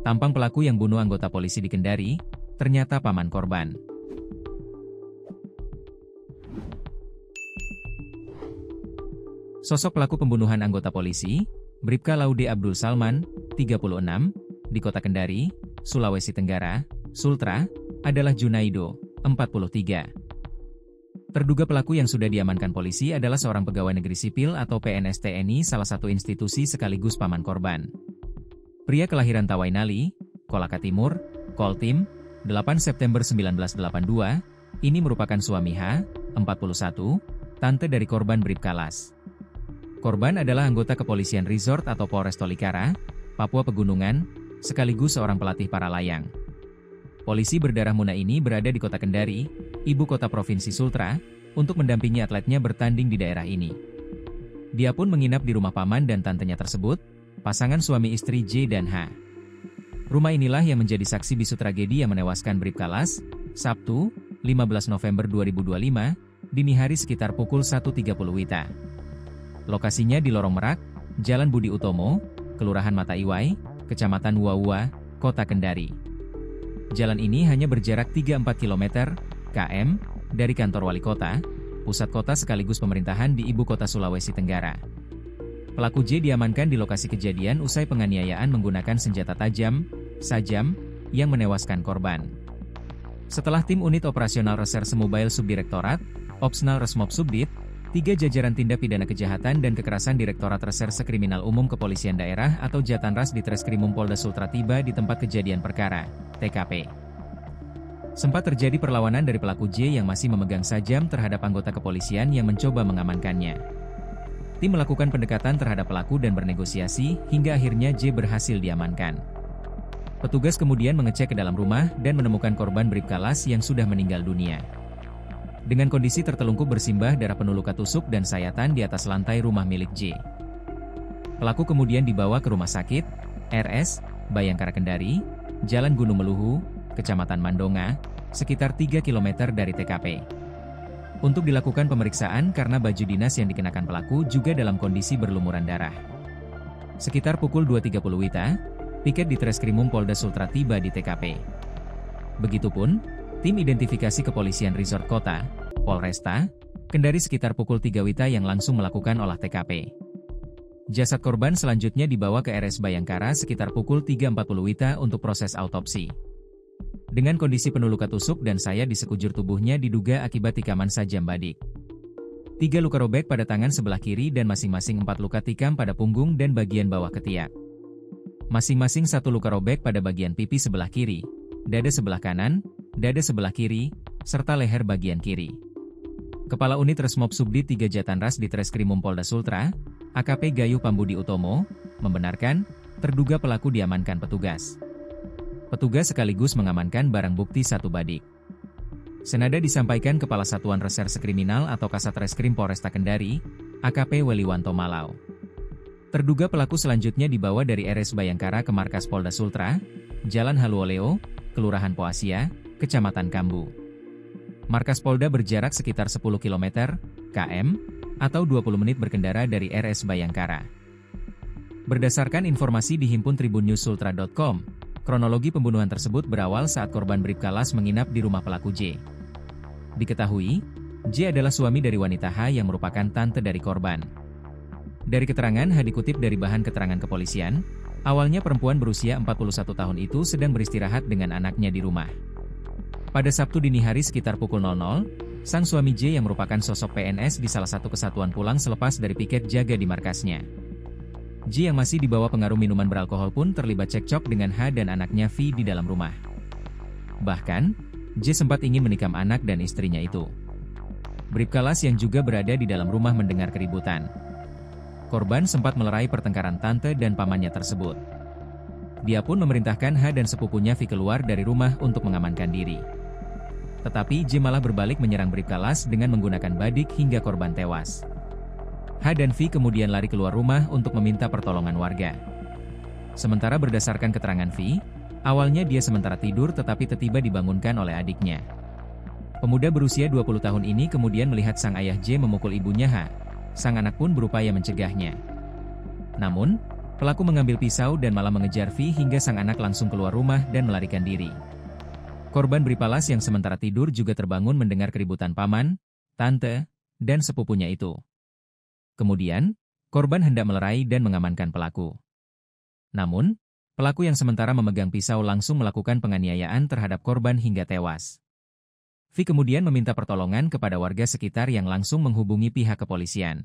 Tampang pelaku yang bunuh anggota polisi di Kendari, ternyata paman korban. Sosok pelaku pembunuhan anggota polisi, Bribka Laude Abdul Salman, 36, di kota Kendari, Sulawesi Tenggara, Sultra, adalah Junaido, 43. Terduga pelaku yang sudah diamankan polisi adalah seorang pegawai negeri sipil atau PNS TNI, salah satu institusi sekaligus paman korban. Pria kelahiran Tawainali, Kolaka Timur, Koltim, 8 September 1982, ini merupakan suami H, 41, tante dari korban Bribka Las. Korban adalah anggota kepolisian resort atau Polres Tolikara, Papua Pegunungan, sekaligus seorang pelatih para layang. Polisi berdarah muda ini berada di kota Kendari, ibu kota Provinsi Sultra, untuk mendampingi atletnya bertanding di daerah ini. Dia pun menginap di rumah paman dan tantenya tersebut, pasangan suami istri J dan H. Rumah inilah yang menjadi saksi bisu tragedi yang menewaskan Bribka Las, Sabtu, 15 November 2025, dini hari sekitar pukul 1.30 WITA. Lokasinya di Lorong Merak, Jalan Budi Utomo, Kelurahan Mata Iwai, Kecamatan Wuawua, Kota Kendari. Jalan ini hanya berjarak 3-4 km, km, dari kantor wali kota, pusat kota sekaligus pemerintahan di ibu kota Sulawesi Tenggara. Pelaku J diamankan di lokasi kejadian usai penganiayaan menggunakan senjata tajam, sajam, yang menewaskan korban. Setelah tim unit operasional Reserse Mobile Subdirektorat, Opsnal Resmob Subdit, 3 jajaran tindak pidana kejahatan dan kekerasan Direktorat Reserse Kriminal Umum Kepolisian Daerah atau Jatanras di Treskrimum Polda Sultra tiba di tempat kejadian perkara, TKP. Sempat terjadi perlawanan dari pelaku J yang masih memegang sajam terhadap anggota kepolisian yang mencoba mengamankannya. Tim melakukan pendekatan terhadap pelaku dan bernegosiasi, hingga akhirnya J berhasil diamankan. Petugas kemudian mengecek ke dalam rumah dan menemukan korban Bribka Las yang sudah meninggal dunia. Dengan kondisi tertelungkup bersimbah darah penuh luka tusuk dan sayatan di atas lantai rumah milik J. Pelaku kemudian dibawa ke rumah sakit, RS, Bayangkara Kendari, Jalan Gunung Meluhu, Kecamatan Mandonga, sekitar 3 km dari TKP. Untuk dilakukan pemeriksaan karena baju dinas yang dikenakan pelaku juga dalam kondisi berlumuran darah. Sekitar pukul 2.30 WITA, piket di Treskrimum Polda Sultra tiba di TKP. Begitupun, tim identifikasi kepolisian resort kota, Polresta, Kendari sekitar pukul 3 WITA yang langsung melakukan olah TKP. Jasad korban selanjutnya dibawa ke RS Bayangkara sekitar pukul 3.40 WITA untuk proses autopsi. Dengan kondisi penuh luka tusuk dan sayat di sekujur tubuhnya diduga akibat tikaman sajam badik. 3 luka robek pada tangan sebelah kiri dan masing-masing 4 luka tikam pada punggung dan bagian bawah ketiak. Masing-masing 1 luka robek pada bagian pipi sebelah kiri, dada sebelah kanan, dada sebelah kiri, serta leher bagian kiri. Kepala Unit Resmob Subdit 3 Jatanras di Treskrimum Polda Sultra, AKP Gayuh Pambudi Utomo, membenarkan, terduga pelaku diamankan petugas. Petugas sekaligus mengamankan barang bukti 1 badik. Senada disampaikan Kepala Satuan Reserse Kriminal atau Kasat Reskrim Polresta Kendari, AKP Weliwanto Malau. Terduga pelaku selanjutnya dibawa dari RS Bayangkara ke markas Polda Sultra, Jalan Haluoleo, Kelurahan Poasia, Kecamatan Kambu. Markas Polda berjarak sekitar 10 km, km, atau 20 menit berkendara dari RS Bayangkara. Berdasarkan informasi dihimpun tribunnews-sultra.com, kronologi pembunuhan tersebut berawal saat korban Bribka Las menginap di rumah pelaku J. Diketahui, J adalah suami dari wanita H yang merupakan tante dari korban. Dari keterangan H dikutip dari bahan keterangan kepolisian, awalnya perempuan berusia 41 tahun itu sedang beristirahat dengan anaknya di rumah. Pada Sabtu dini hari sekitar pukul 00, sang suami J yang merupakan sosok PNS di salah satu kesatuan pulang selepas dari piket jaga di markasnya. J yang masih dibawa pengaruh minuman beralkohol pun terlibat cekcok dengan H dan anaknya V di dalam rumah. Bahkan, J sempat ingin menikam anak dan istrinya itu. Bribka Las yang juga berada di dalam rumah mendengar keributan. Korban sempat melerai pertengkaran tante dan pamannya tersebut. Dia pun memerintahkan H dan sepupunya V keluar dari rumah untuk mengamankan diri. Tetapi J malah berbalik menyerang Bribka Las dengan menggunakan badik hingga korban tewas. H dan V kemudian lari keluar rumah untuk meminta pertolongan warga. Sementara berdasarkan keterangan V, awalnya dia sementara tidur tetapi tiba-tiba dibangunkan oleh adiknya. Pemuda berusia 20 tahun ini kemudian melihat sang ayah J memukul ibunya H. Sang anak pun berupaya mencegahnya. Namun, Pelaku mengambil pisau dan malah mengejar Vi hingga sang anak langsung keluar rumah dan melarikan diri. Korban Bripalas yang sementara tidur juga terbangun mendengar keributan paman, tante, dan sepupunya itu. Kemudian, korban hendak melerai dan mengamankan pelaku. Namun, pelaku yang sementara memegang pisau langsung melakukan penganiayaan terhadap korban hingga tewas. Vi kemudian meminta pertolongan kepada warga sekitar yang langsung menghubungi pihak kepolisian.